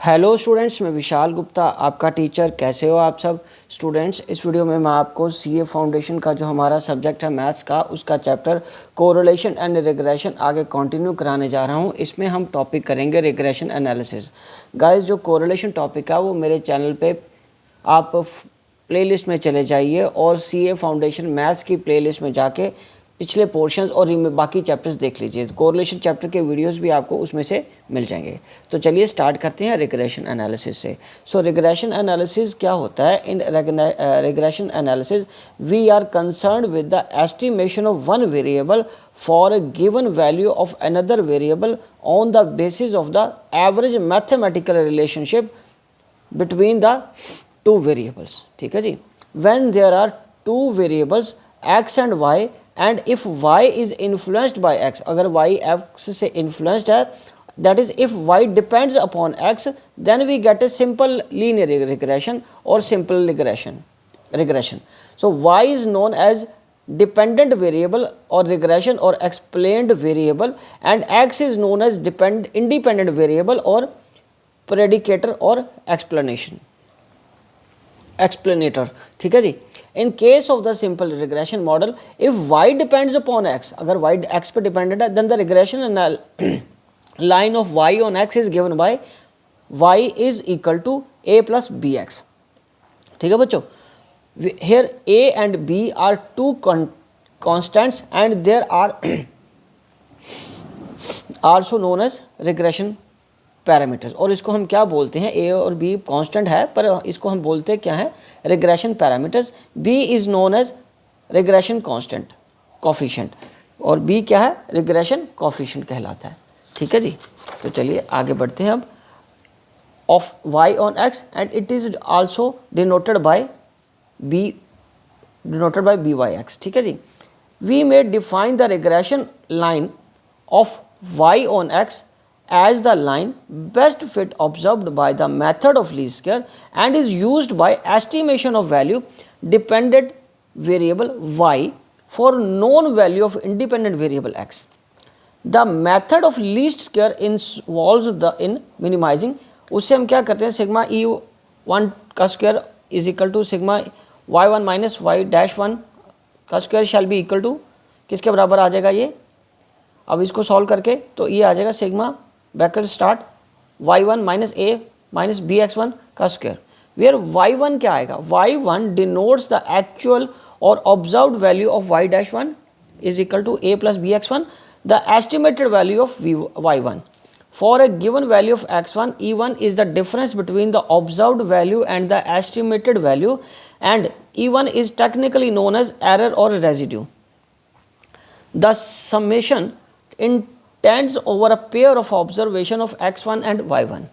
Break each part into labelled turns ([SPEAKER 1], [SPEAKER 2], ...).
[SPEAKER 1] Hello students, मैं विशाल गुप्ता आपका teacher. कैसे हो आप सब स्टूडेंट्स। इस वीडियो में मैं आपको सीए फाउंडेशन का जो हमारा सब्जेक्ट है मैथ्स का, उसका चैप्टर कोरिलेशन एंड रिग्रेशन आगे कंटिन्यू कराने जा रहा हूं। इसमें हम टॉपिक करेंगे रिग्रेशन एनालिसिस। गाइस, जो कोरिलेशन टॉपिक है वो मेरे चैनल पे आप प्लेलिस्ट में चले जाइए और सीए फाउंडेशन मैथ्स की प्लेलिस्ट में जाके पिछले पोर्शंस और बाकी चैप्टर्स देख लीजिए। कोरिलेशन चैप्टर के वीडियोस भी आपको उसमें से मिल जाएंगे। तो चलिए स्टार्ट करते हैं रिग्रेशन एनालिसिस से। सो रिग्रेशन एनालिसिस क्या होता है? In regression analysis we are concerned with the estimation of one variable for a given value of another variable on the basis of the average mathematical relationship between the two variables. ठीक है जी। When there are two variables x and y and if y is influenced by x, अगर y x से influenced है, that is if y depends upon x, then we get a simple linear regression और simple regression. So y is known as dependent variable और regression और explained variable, and x is known as independent variable और predictor और explanator. ठीक है जी। In case of the simple regression model, if y depends upon x, अगर y x पे dependent है, then the regression line of y on x is given by y is equal to a plus bx। ठीक है बच्चों। here a and b are two constants and there are also known as regression parameters. और इसको हम क्या बोलते हैं? ए और बी कांस्टेंट है, पर इसको हम बोलते क्या है? Regression parameters. B is known as regression constant coefficient, और बी क्या है? रिग्रेशन कोफिशिएंट कहलाता है। ठीक है जी। तो चलिए आगे बढ़ते हैं अब। Of Y on X and it is also denoted by B Y X. ठीक है जी। We may define the regression line of Y on X as the line best fit observed by the method of least square and is used by estimation of value dependent variable y for known value of independent variable x. The method of least square involves in minimizing, उससे हम क्या करते हैं? Sigma e1 का square is equal to sigma y1 minus y dash 1 का square shall be equal to किसके बराबर आ जाएगा ये? अब इसको सॉल्व करके तो ये आ जाएगा sigma bracket start y1 minus a minus bx1 का स्क्वायर, वेयर y1 क्या आएगा? y1 डिनोट्स द एक्चुअल और observed value of y dash 1 is equal to a plus bx1, the estimated value of y1 for a given value of x1। e1 is the difference between the observed value and the estimated value, and e1 is technically known as error और residue. The summation in tends over a pair of observation of x1 and y1.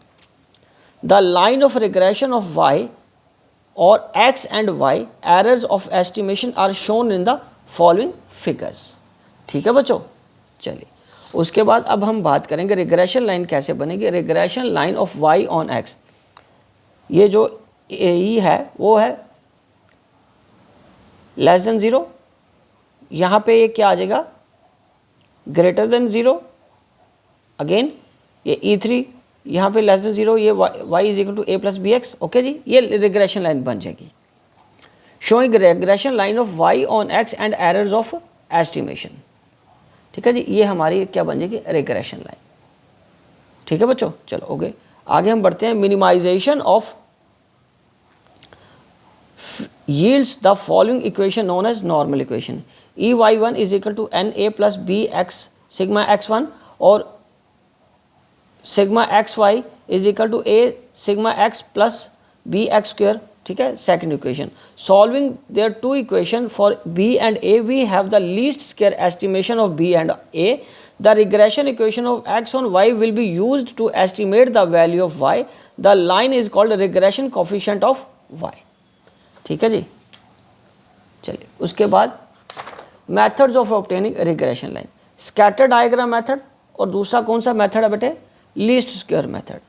[SPEAKER 1] The line of regression of y or x and y errors of estimation are shown in the following figures. ठीक है बच्चों। चलिए उसके बाद अब हम बात करेंगे रिग्रेशन लाइन कैसे बनेगी। Regression line of y on x, ये जो e है वो है लेस देन 0, यहाँ पे ये क्या आ जाएगा? Greater than 0। अगेन ये E3 यहाँ पे लेस देन 0, ये y is equal to a plus B X. Okay जी, ये रिग्रेशन लाइन बन जाएगी। Showing regression line of y on x and errors of estimation. ठीक है जी, ये हमारी क्या बन जाएगी? Regression line. ठीक है बच्चों। चलो ओके, आगे हम बढ़ते हैं। Minimization of yields the following equation known as normal equation. EY1 is equal to NA plus BX sigma x1 और sigma x Y is equal to a sigma x plus B x square. ठीक है, second equation. Solving their two equation for b and a, we have the least square estimation of b and a. The regression equation of x on y will be used to estimate the value of y. The line is called regression coefficient of y. ठीक है जी। चलिए उसके बाद methods of obtaining regression line. Scatter diagram method और दूसरा कौन सा मेथड है बेटे? Least square method.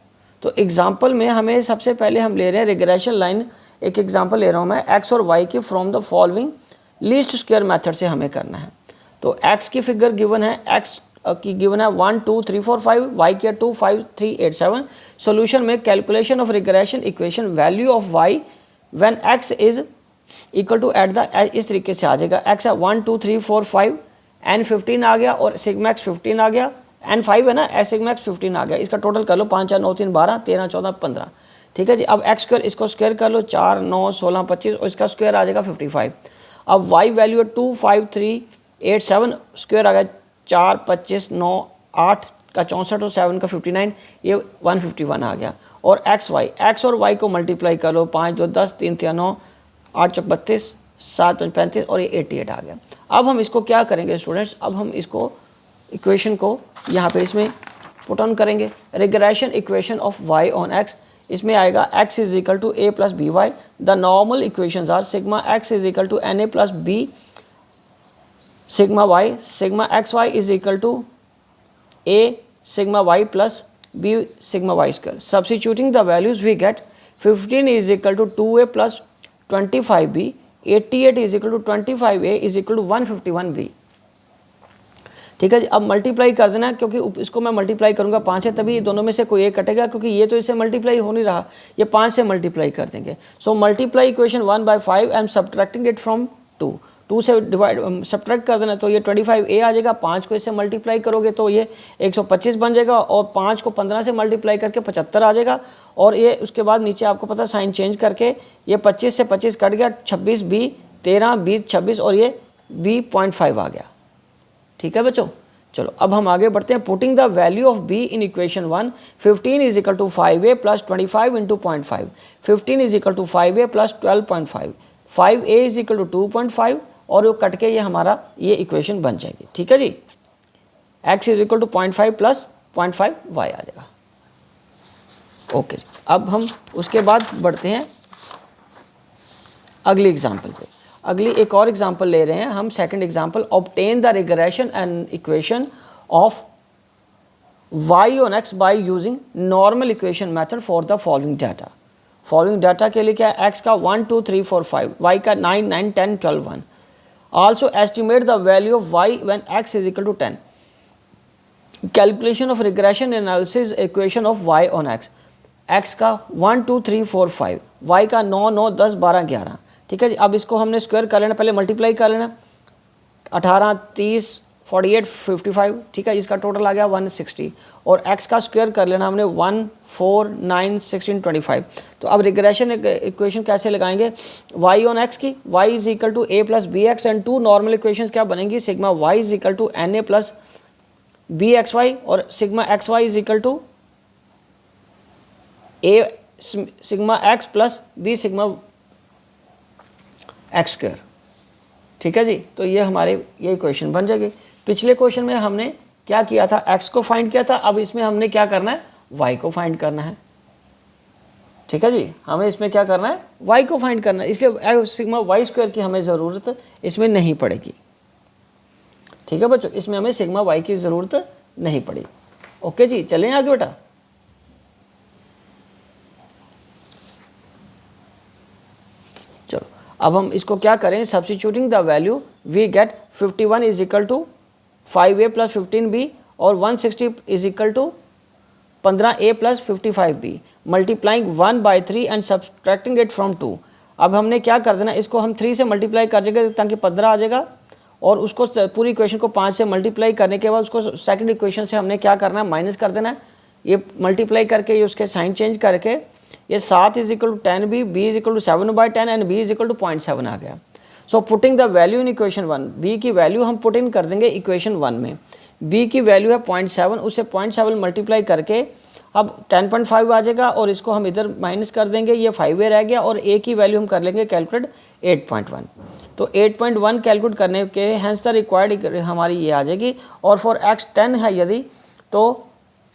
[SPEAKER 1] तो एग्जांपल में हमें सबसे पहले हम ले रहे हैं रिग्रेशन लाइन। एक एग्जांपल ले रहा हूं मैं, x और y की from the following least square method से हमें करना है। तो x की फिगर गिवन है, x की गिवन है 1 2 3 4 5, वाई की 2 5 3 8 7। सोल्यूशन में calculation of regression equation value of y when x is equal to eight the, इस तरीके से आ जाएगा। एक्स है 1 2 3 4 5, एन 15 आ गया और सिग्मा एक्स 15 आ गया, एन 5 है ना, सिग्मा एक्स 15 आ गया। इसका टोटल कर लो 5 4 9 3 12 13 14 15, ठीक है जी। अब एक्स स्क्वायर, इसको स्क्वायर कर लो 4 9 16 25 और इसका स्क्वायर आ जाएगा 55। अब वाई वैल्यू है 2 5 3 8 7, स्क्वायर आ गया 4 25 9 8 का 64 और 7 का 59, ये 151 आ गया। और एक्स वाई, एक्स और वाई को मल्टीप्लाई कर लो, 5 2 10 3 3 9 8 चौक 32 7 5 35 और ये 88 आ गया। अब हम इसको क्या करेंगे स्टूडेंट्स, अब हम इसको इक्वेशन को यहाँ पे इसमें पुट ऑन करेंगे। Regression equation of Y on x, इसमें आएगा x is equal to a plus b y. The normal equations are sigma x is equal to N A plus B sigma y, sigma x Y is equal to a sigma y plus B sigma y square. Substituting the values we get 15 is equal to 2a plus 25b, 88 is equal to 25a is equal to 151b, ठीक है जी। अब multiply कर देना, क्योंकि इसको मैं multiply करूंगा 5 से, तभी दोनों में से कोई एक कटेगा, क्योंकि ये तो इससे मल्टीप्लाई हो नहीं रहा, ये 5 से मल्टीप्लाई कर देंगे। So multiply equation 1 by 5 and subtracting it from 2, 2 से डिवाइड सब्ट्रैक्ट कर देना, तो ये 25a आ जाएगा। 5 को इससे मल्टीप्लाई करोगे तो ये 125 बन जाएगा, और 5 को 15 से मल्टीप्लाई करके 75 आ जाएगा। और ये उसके बाद नीचे आपको पता साइन चेंज करके ये 25 से 25 कट गया, 26 b 13 b 26 और ये b.5 आ गया, ठीक है बच्चों। चलो अब हम आगे बढ़ते हैं। Putting the value of b in equation 1, 15 is equal to 5a plus 25 into 0.5, 15 is equal to 5a plus 12.5, 5a is equal to 2.5 और वो कट के ये हमारा ये इक्वेशन बन जाएगी, ठीक है जी। x is equal to 0.5 plus 0.5 y आ जाएगा, ओके। अब हम उसके बाद बढ़ते हैं अगली एग्जाम्पल पे। अगली एक और एग्जाम्पल ले रहे हैं हम, second example. Obtain the regression and equation of y on x by using normal equation method for the following data. Following data के लिए क्या है, x का 1 2 3 4 5, y का 9 9 10 12 1। Also estimate the value of y when x is equal to 10। Calculation of regression analysis equation of y on x। x का 1 2 3 4 5, y का 9 9 10 12 11, ठीक है जी। अब इसको हमने स्क्वायर कर लेना, पहले मल्टीप्लाई कर लेना, 18 30 48 55, ठीक है। इसका टोटल आ गया 160, और x का स्क्वायर कर लेना हमने 1 4 9 16 25। तो अब रिग्रेशन इक्वेशन कैसे लगाएंगे y ऑन x की, y is equal to a plus B X, and two normal equation क्या बनेंगी, sigma y is equal to N A plus B X Y, और sigma x Y is equal to a sigma x plus B sigma X square, ठीक है जी। तो ये हमारे ये equation बन जाएगी। पिछले क्वेश्चन में हमने क्या किया था, x को फाइंड किया था, अब इसमें हमने क्या करना है, y को फाइंड करना है, ठीक है जी। हमें इसमें क्या करना है, y को फाइंड करना है, इसलिए सिग्मा y स्क्वायर की हमें ज़रूरत इसमें नहीं पड़ेगी, ठीक है बच्चों। इसमें हमें सिग्मा y की ज़रूरत नहीं पड़ी, ओके जी। चलें आगे बेटा। चलो अब हम इसको क्या करें, substituting the value we get 51 is equal to 5a plus 15b, और 160 is equal to 15a plus 55b, multiplying 1 by 3 and subtracting it from 2। अब हमने क्या कर देना, इसको हम 3 से मल्टीप्लाई कर देंगे ताकि 15 आ जाएगा, और उसको पूरी इक्वेशन को 5 से मल्टीप्लाई करने के बाद उसको सेकंड इक्वेशन से हमने क्या करना है, माइनस कर देना है। ये मल्टीप्लाई करके ये उसके साइन चेंज करके ये 7 is equal to 10b, b is equal to 7 by 10 and b is equal to 0.7 आ गया। So putting the value in equation 1, b की वैल्यू हम पुट इन कर देंगे इक्वेशन 1 में। b की वैल्यू है 0.7, उससे 0.7 मल्टीप्लाई करके अब 10.5 आ जाएगा, और इसको हम इधर माइनस कर देंगे, ये 5a रह गया, और a की वैल्यू हम कर लेंगे कैलकुलेट 8.1। तो 8.1 कैलकुलेट करने के हैंस द रिक्वायर्ड हमारी ये आ जाएगी। और फॉर x 10 है यदि, तो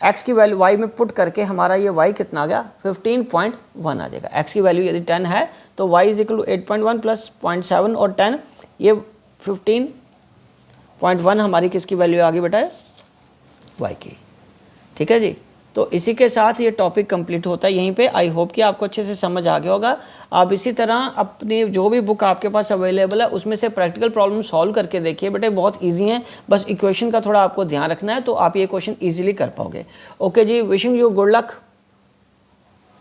[SPEAKER 1] x की वैल्यू y में पुट करके हमारा ये y कितना आ गया, 15.1 आ जाएगा। x की वैल्यू यदि 10 है तो y is equal to 8.1 plus 0.7 और 10, ये 15.1 हमारी किसकी वैल्यू आ गई बेटा, y की, ठीक है जी। तो इसी के साथ ये टॉपिक कंप्लीट होता है यहीं पे। आई होप कि आपको अच्छे से समझ आ गया होगा। आप इसी तरह अपनी जो भी बुक आपके पास अवेलेबल है उसमें से प्रैक्टिकल प्रॉब्लम सॉल्व करके देखिए बेटे, बहुत ईजी है, बस इक्वेशन का थोड़ा आपको ध्यान रखना है तो आप ये क्वेश्चन ईजिली कर पाओगे। ओके जी, विशिंग यू गुड लक।